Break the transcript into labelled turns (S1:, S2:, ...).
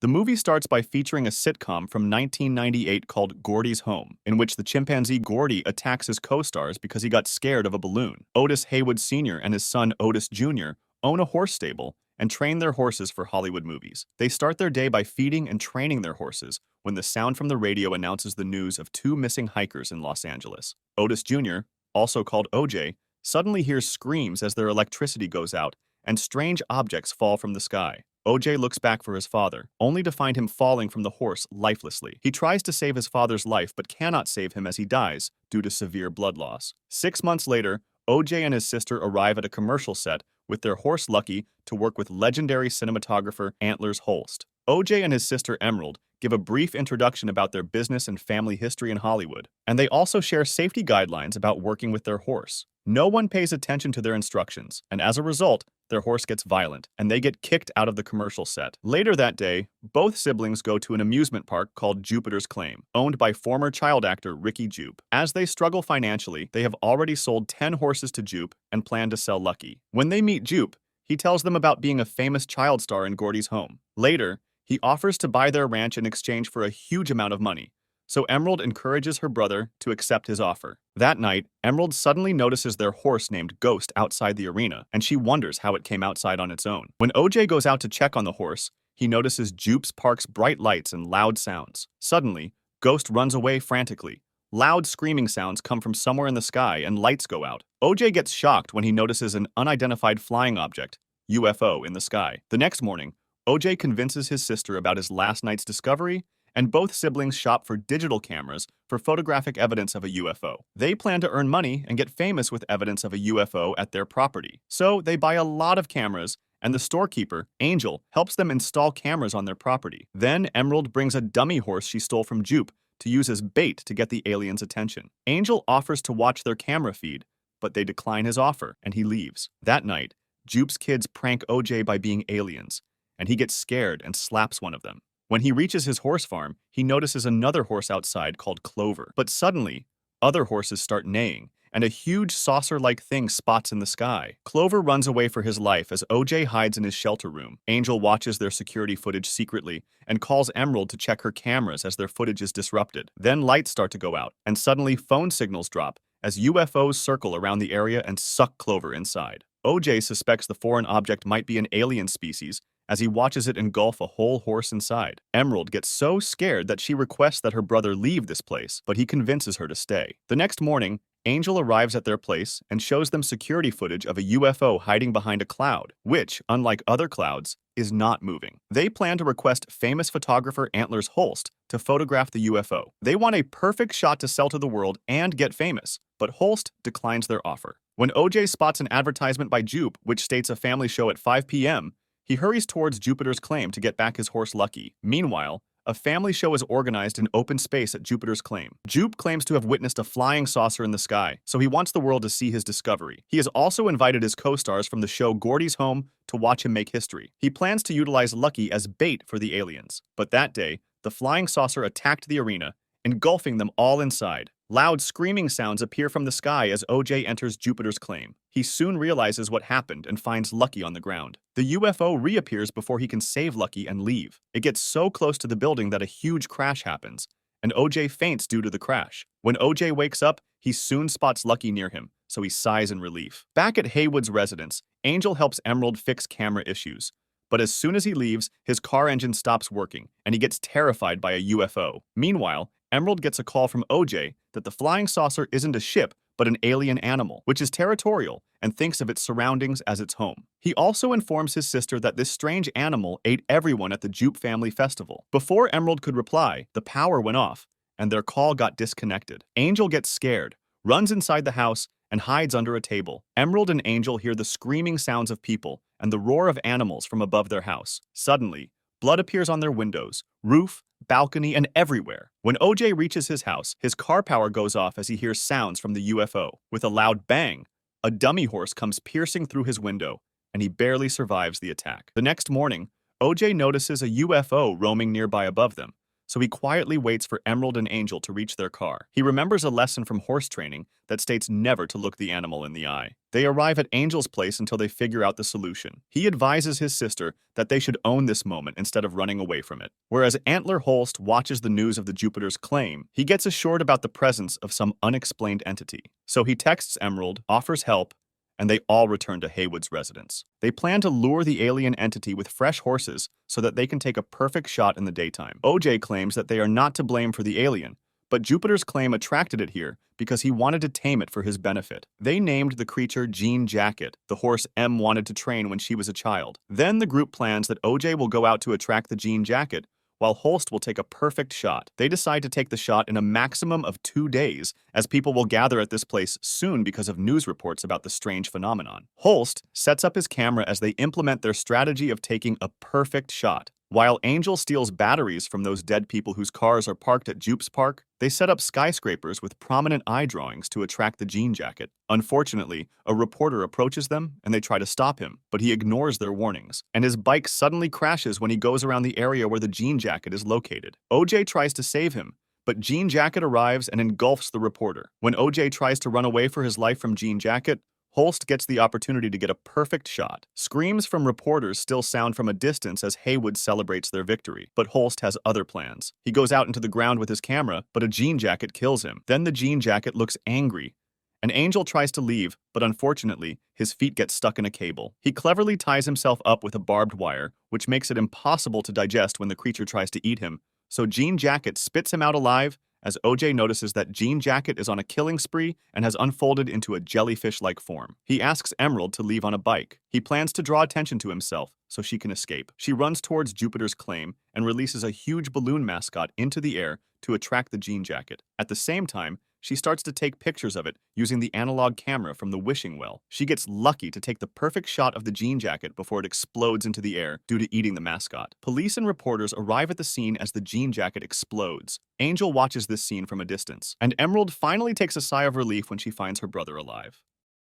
S1: The movie starts by featuring a sitcom from 1998 called Gordy's Home, in which the chimpanzee Gordy attacks his co-stars because he got scared of a balloon. Otis Haywood Sr. and his son Otis Jr. own a horse stable and train their horses for Hollywood movies. They start their day by feeding and training their horses when the sound from the radio announces the news of two missing hikers in Los Angeles. Otis Jr., also called OJ, suddenly hears screams as their electricity goes out and strange objects fall from the sky. OJ looks back for his father, only to find him falling from the horse lifelessly. He tries to save his father's life but cannot save him as he dies due to severe blood loss. 6 months later, OJ and his sister arrive at a commercial set with their horse Lucky to work with legendary cinematographer Antlers Holst. OJ and his sister Emerald give a brief introduction about their business and family history in Hollywood, and they also share safety guidelines about working with their horse. No one pays attention to their instructions, and as a result, their horse gets violent, and they get kicked out of the commercial set. Later that day, both siblings go to an amusement park called Jupiter's Claim, owned by former child actor Ricky Jupe. As they struggle financially, they have already sold 10 horses to Jupe and plan to sell Lucky. When they meet Jupe, he tells them about being a famous child star in Gordy's Home. Later, he offers to buy their ranch in exchange for a huge amount of money, so Emerald encourages her brother to accept his offer. That night, Emerald suddenly notices their horse named Ghost outside the arena, and she wonders how it came outside on its own. When OJ goes out to check on the horse, he notices Jupe's park's bright lights and loud sounds. Suddenly, Ghost runs away frantically. Loud screaming sounds come from somewhere in the sky and lights go out. OJ gets shocked when he notices an unidentified flying object, UFO, in the sky. The next morning, OJ convinces his sister about his last night's discovery, and both siblings shop for digital cameras for photographic evidence of a UFO. They plan to earn money and get famous with evidence of a UFO at their property. So they buy a lot of cameras, and the storekeeper, Angel, helps them install cameras on their property. Then Emerald brings a dummy horse she stole from Jupe to use as bait to get the aliens' attention. Angel offers to watch their camera feed, but they decline his offer, and he leaves. That night, Jupe's kids prank OJ by being aliens, and he gets scared and slaps one of them. When he reaches his horse farm, he notices another horse outside called Clover. But suddenly, other horses start neighing, and a huge saucer-like thing spots in the sky. Clover runs away for his life as OJ hides in his shelter room. Angel watches their security footage secretly and calls Emerald to check her cameras as their footage is disrupted. Then lights start to go out, and suddenly phone signals drop as UFOs circle around the area and suck Clover inside. OJ suspects the foreign object might be an alien species as he watches it engulf a whole horse inside. Emerald gets so scared that she requests that her brother leave this place, but he convinces her to stay. The next morning, Angel arrives at their place and shows them security footage of a UFO hiding behind a cloud, which, unlike other clouds, is not moving. They plan to request famous photographer Antlers Holst to photograph the UFO. They want a perfect shot to sell to the world and get famous, but Holst declines their offer. When OJ spots an advertisement by Jupe, which states a family show at 5 p.m., he hurries towards Jupiter's Claim to get back his horse Lucky. Meanwhile, a family show is organized in open space at Jupiter's Claim. Jupe claims to have witnessed a flying saucer in the sky, so he wants the world to see his discovery. He has also invited his co-stars from the show Gordy's Home to watch him make history. He plans to utilize Lucky as bait for the aliens. But that day, the flying saucer attacked the arena, engulfing them all inside. Loud screaming sounds appear from the sky as OJ enters Jupiter's Claim. He soon realizes what happened and finds Lucky on the ground. The UFO reappears before he can save Lucky and leave. It gets so close to the building that a huge crash happens, and OJ faints due to the crash. When OJ wakes up, he soon spots Lucky near him, so he sighs in relief. Back at Haywood's residence, Angel helps Emerald fix camera issues. But as soon as he leaves, his car engine stops working, and he gets terrified by a UFO. Meanwhile, Emerald gets a call from OJ that the flying saucer isn't a ship, but an alien animal, which is territorial and thinks of its surroundings as its home. He also informs his sister that this strange animal ate everyone at the Jupe family festival. Before Emerald could reply, the power went off, and their call got disconnected. Angel gets scared, runs inside the house, and hides under a table. Emerald and Angel hear the screaming sounds of people and the roar of animals from above their house. Suddenly, blood appears on their windows, roof, balcony, and everywhere. When OJ reaches his house, his car power goes off as he hears sounds from the UFO. With a loud bang, a dummy horse comes piercing through his window, and he barely survives the attack. The next morning, OJ notices a UFO roaming nearby above them, so he quietly waits for Emerald and Angel to reach their car. He remembers a lesson from horse training that states never to look the animal in the eye. They arrive at Angel's place until they figure out the solution. He advises his sister that they should own this moment instead of running away from it. Whereas Antlers Holst watches the news of the Jupiter's claim, he gets assured about the presence of some unexplained entity. So he texts Emerald, offers help, and they all return to Haywood's residence. They plan to lure the alien entity with fresh horses so that they can take a perfect shot in the daytime. OJ claims that they are not to blame for the alien, but Jupiter's claim attracted it here because he wanted to tame it for his benefit. They named the creature Jean Jacket, the horse M wanted to train when she was a child. Then the group plans that OJ will go out to attract the Jean Jacket, while Holst will take a perfect shot. They decide to take the shot in a maximum of 2 days, as people will gather at this place soon because of news reports about the strange phenomenon. Holst sets up his camera as they implement their strategy of taking a perfect shot. While Angel steals batteries from those dead people whose cars are parked at Jupe's Park, they set up skyscrapers with prominent eye drawings to attract the Jean Jacket. Unfortunately, a reporter approaches them and they try to stop him, but he ignores their warnings, and his bike suddenly crashes when he goes around the area where the Jean Jacket is located. OJ tries to save him, but Jean Jacket arrives and engulfs the reporter. When OJ tries to run away for his life from Jean Jacket, Holst gets the opportunity to get a perfect shot. Screams from reporters still sound from a distance as Haywood celebrates their victory, but Holst has other plans. He goes out into the ground with his camera, but a Jean Jacket kills him. Then the Jean Jacket looks angry. An Angel tries to leave, but unfortunately, his feet get stuck in a cable. He cleverly ties himself up with a barbed wire, which makes it impossible to digest when the creature tries to eat him, so Jean Jacket spits him out alive as OJ notices that Jean Jacket is on a killing spree and has unfolded into a jellyfish-like form. He asks Emerald to leave on a bike. He plans to draw attention to himself so she can escape. She runs towards Jupiter's claim and releases a huge balloon mascot into the air to attract the Jean Jacket. At the same time, she starts to take pictures of it using the analog camera from the wishing well. She gets lucky to take the perfect shot of the Jean Jacket before it explodes into the air due to eating the mascot. Police and reporters arrive at the scene as the Jean Jacket explodes. Angel watches this scene from a distance, and Emerald finally takes a sigh of relief when she finds her brother alive.